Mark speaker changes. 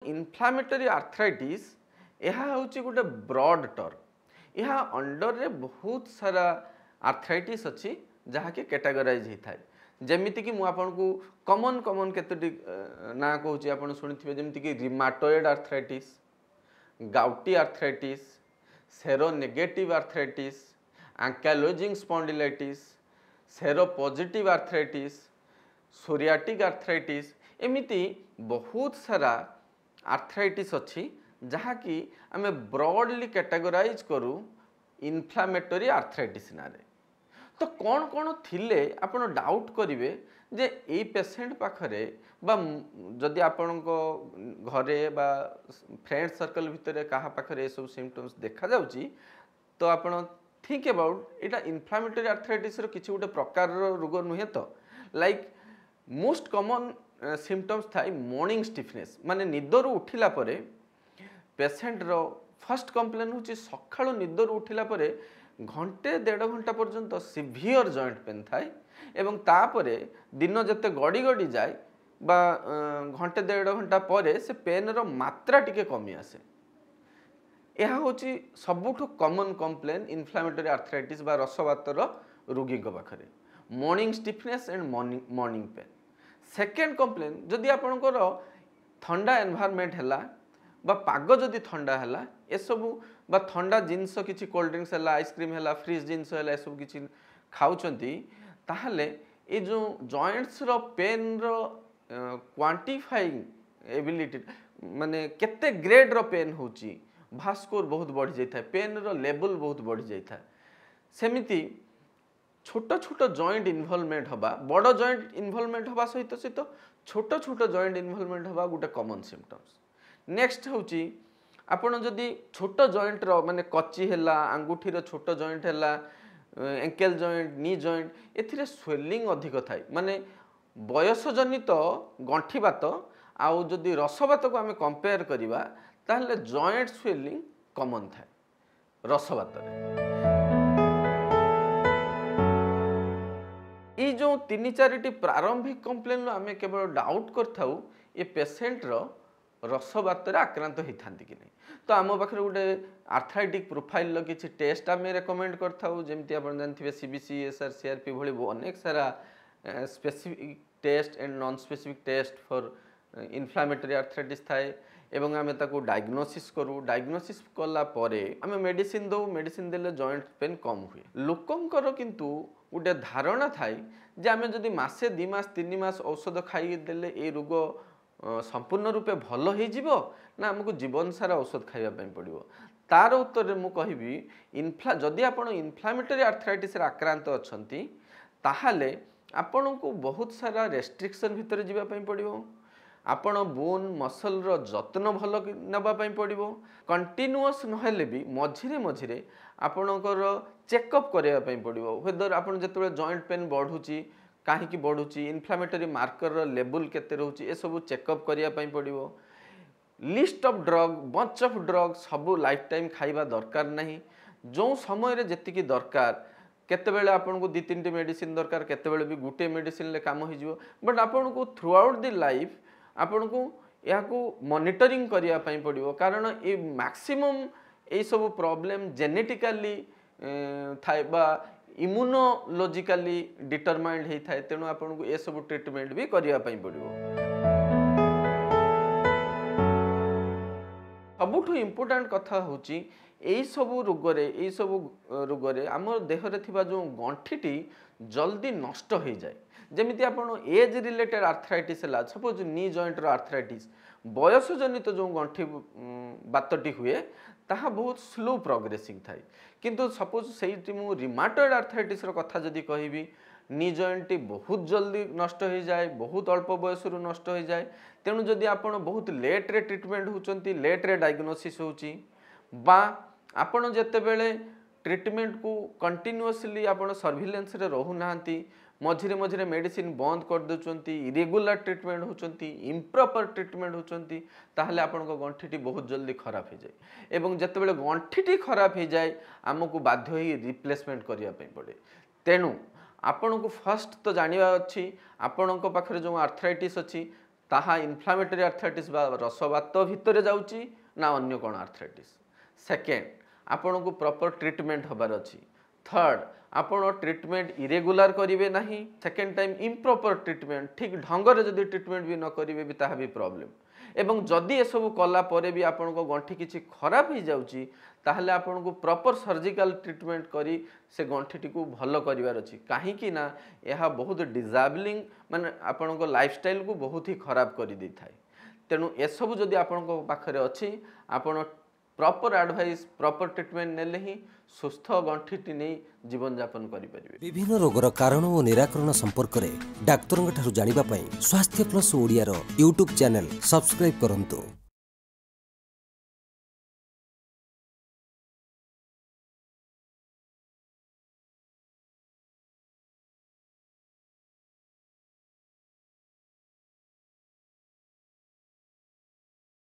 Speaker 1: इनफ्लामेटरी arthritis यह हूँ गोटे ब्रॉड टर्म। यह अंडर रे बहुत सारा आर्थराइटिस अच्छी जहाँकि कैटेगराइज होता है। जमीती कि मुझे कॉमन कॉमन केतोटी ना कहूँ आप शुणी जमीती कि rheumatoid arthritis, gouty arthritis, seronegative arthritis, ankylosing spondylitis, seropositive arthritis, psoriatic arthritis, एमिती बहुत सारा आर्थराइटिस अच्छी जहाँकि आम ब्रॉडली कैटेगराइज करूँ इनफ्लामेटरी आर्थराइटिस ना रे। तो कौन कौन थिले आपण डाउट करेंगे जे ये पेसेंट पाखरे बा जदि आपण घरे बा फ्रेंड सर्कल भितर क्या पाखरे सब सिम्पटम्स देखा जाउची तो आपण थिंक अबाउट इटा इनफ्लामेटरी आर्थराइटिस रो किछि गोटे प्रकार रोग नुहे तो लाइक मोस्ट कॉमन सिम्पटम्स थाई मॉर्निंग स्टिफनेस माने निदर उठिला परे पेसेंट रो फर्स्ट कंप्लेन होची सकाळो निदर उठिला परे घंटे 1.5 घंटा पर्यंत सिवियर जॉइंट पेन थाए एवं तापरे दिन जते गड़ी गड़ी जाए बा घंटे 1.5 घंटा परे से पेन रो मात्रा टिके कमी आसे। यह होची सबुठु कॉमन कंप्लेन इन्फ्लामेटरी आर्थराइटिस बा रसवातर रोगी पाखरे morning stiffness and morning pain. Second complain जदि आपणकर ठंडा एनवायरनमेंट है बा पाग जदि ठंडा है ये सबू बा ठंडा जिनस किसी कोल्ड ड्रिंक्स है आइसक्रीम है फ्रिज जिनस है सब किसी खाऊंती ताहले ये जो जॉइंट्स रो पेन रो क्वांटिफाइंग एबिलिटी माने केते ग्रेड रो पेन होची भास्कोर बहुत बढ़ी जाता है, पेन रो लेवल बहुत बढ़ी जाता है। सेमिति छोट छोट जॉइंट इन्वॉल्वमेंट हवा बड़ जॉइंट इन्वॉल्वमेंट हवा सहित सहित छोट छोट जॉइंट इन्वॉल्वमेंट हवा गोटे कॉमन सिम्पटम्स। नेक्स्ट होची आपण जदि छोट जॉइंट रो माने कच्ची हैला अंगूठी रो छोट जॉइंट हैला एंकल जॉइंट नी जॉइंट एथिरे स्वेलिंग अधिक थाई माने बयस जनित गंठी बात आउ जदि रसबात को आम कंपेयर करिबा ताहले जॉइंट स्वेलिंग कॉमन थाए रसबात रे। ये जो 3-4 प्रारंभिक कंप्लेन आम केवल डाउट कर ये पेसेंट रो रसबात आक्रांत होता कि नहीं। तो आम पाखे गोटे आर्थराइटिक प्रोफाइल किसी टेस्ट आम रेकमेंड करमती आप जानते सीबीसी एसआर सीआरपी भली अनेक सारा specific test and non specific test for inflammatory arthritis थाए एवं आम ताको डायग्नोसिस करूँ। डायग्नोसिस कला परे आम मेडिसिन दो मेडिसिन देले जॉइंट पेन कम हुए। लोकंकर किंतु गोटे धारणा थाए जे आम जदि मासे 2 मास 3 मास औषध खाई देले ए रोग संपूर्ण रूपे भल हो ना आमको जीवन सारा औषध खाइबा पड़ो। तार उत्तर मु कहि जदि आप इन्फ्लामेटरी आर्थराइटिस आक्रांत अच्छा ताहले आपण को बहुत सारा रेस्ट्रिक्शन भितर जावाई पड़ो। आपण बोन मसल रो जत्न भल नापी पड़ो। कंटिन्यूअस नहेले भी मझिरे मझिरे आपणकर चेकअप करने पड़ो वेदर आप जो जॉइंट पेन बढ़ुची कहीं बढ़ुची इन्फ्लामेटरी मार्कर लेवल केते रोची ए सब चेकअप करने पड़ो। List of drug bunch of drug सब लाइफ टाइम खाइबा दरकार नहीं। जो समय जी दरकार केतेबेले आपन को 2-3 मेडिसिन दरकार केतेबेले भी गोटे मेडिसिन ले काम हो बट आपन को थ्रू आउट द लाइफ आपन को या मॉनिटरिंग करने पड़ो कारण ये मैक्सिमम ये सब प्रॉब्लम जेनेटिकली थाए बा इम्यूनोलॉजिकली डिटरमाइंड होता है। तेणु आपन को ये सब ट्रीटमेंट भी करने पड़ो। सबुठु इम्पोर्टेंट कथा होची यही सब रोगरे आम देहरे थिबा जो गंठीटी जल्दी नष्ट हो जाए। जमीती आपन एज रिलेटेड आर्थराइटिस है सपोज नी जॉइंट रो आर्थराइटिस बयस जनित जो गंठी बातटी हुए ताहा बहुत स्लो प्रोग्रेसिंग थाए किंतु सपोज से रिमाटॉइड आर्थराइटिस रो कथा जदि कहबी नी जॉइंट बहुत जल्दी नष्ट हो जाए बहुत अल्प बयस नष्ट हो जाए। तेणु जदि आपण बहुत लेट रे ट्रीटमेंट होचंती लेट रे डायग्नोसिस होची बा आपण जेतेबेले ट्रीटमेंट को कंटिन्यूअसली आपण सर्विलेंस रे रहू नाहंती मझिरे मझिरे मेडिसिन बंद कर देउचंती इरेगुलर ट्रीटमेंट होचंती इम्प्रॉपर ट्रीटमेंट होचंती ताहले आपण को गंठीटी बहुत जल्दी खराब हो जाए एवं जेतेबेले गंठीटी खराब हो जाए आमको बाध्य होई रिप्लेसमेंट करिया पई पड़े। तेणु आपण को फर्स्ट तो जानिबा अछि आपण को पाखरे जो आर्थराइटिस अछि ताहा इनफ्लामेटरी आर्थराइटिस बा रसवात भितर जाउची ना अन्य कौन आर्थराइटिस। सेकेंड आपन को प्रॉपर ट्रीटमेंट हबार अच्छी। थर्ड आपण ट्रीटमेंट इरेगुलर करेंगे ना। सेकेंड टाइम इम्प्रॉपर ट्रीटमेंट ठीक ढंग से जदि ट्रीटमेंट भी न करेंगे भी ताहा भी प्रॉब्लम। एवं जदि ये सब कला परे भी आपण को गंठी किसी खराब हो जाउची ताहले आपण को प्रॉपर सर्जिकल ट्रीटमेंट करी से गंठीटी को भल करिवार अछि। काहे कि ना यह बहुत डिजाबलिंग माने आपण को लाइफस्टाइल को बहुत ही खराब करि दै थाए। तेणु ए सब जदि आपण को पाखरे अछि आपण प्रॉपर एडवाइस प्रॉपर ट्रीटमेंट नेले ही सुस्थ गंठीटी नहीं जीवन यापन करि परिबे।
Speaker 2: विभिन्न रोगर कारण और निराकरण संपर्क में डाक्तरंग ठारू जानिबा पई स्वास्थ्य प्लस ओडिया रो यूट्यूब चैनल सब्सक्राइब करंतु।